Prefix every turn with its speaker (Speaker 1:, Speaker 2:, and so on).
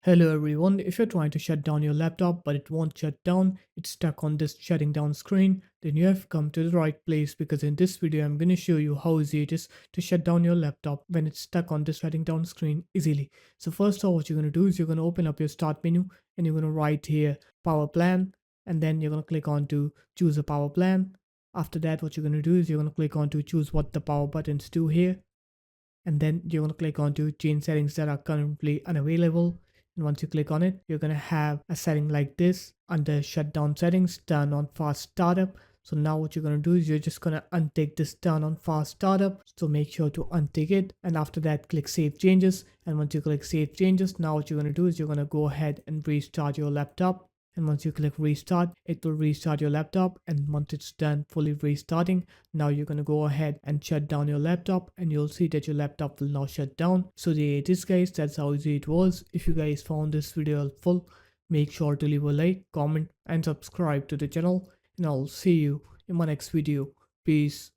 Speaker 1: Hello everyone, if you're trying to shut down your laptop but it won't shut down, it's stuck on this shutting down screen, then you have come to the right place because in this video I'm going to show you how easy it is to shut down your laptop when it's stuck on this shutting down screen easily. So first off, what you're going to do is you're going to open up your start menu and you're going to write here power plan, and then you're going to click on to choose a power plan. After that, what you're going to do is you're going to click on to choose what the power buttons do here, and then you're going to click on to change settings that are currently unavailable. And once you click on it, you're going to have a setting like this under shutdown settings, turn on fast startup. So now what you're going to do is you're just going to untick this turn on fast startup. So make sure to untick it, and after that click save changes. And once you click save changes, now what you're going to do is you're going to go ahead and restart your laptop. And once you click restart, it will restart your laptop, and once it's done fully restarting, now you're going to go ahead and shut down your laptop, and you'll see that your laptop will now shut down. So there it is guys, that's how easy it was. If you guys found this video helpful, make sure to leave a like, comment and subscribe to the channel, and I'll see you in my next video. Peace.